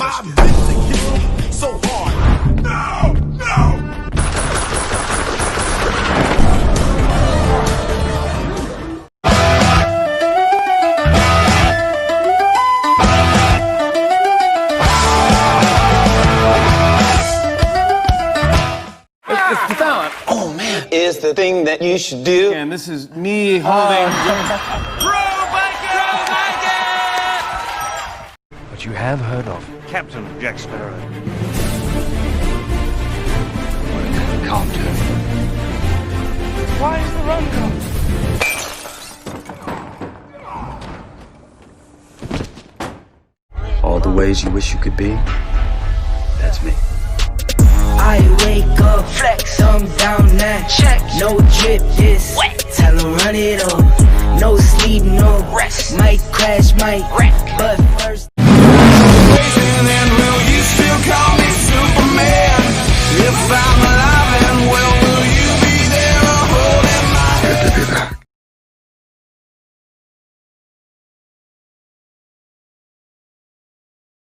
my bitch to kiss me so hard. No, no. It's the talent. Oh man, is the thing that you should do. And this is me holding. But you have heard of Captain Jack Sparrow. what a man can't do. Why is the rum gone? All the ways you wish you could be, that's me. I wake up, flex, I'm down now. Check, no drip, just wet. Tell 'em run it up. No sleep, no rest. Might crash, might wreck, but first.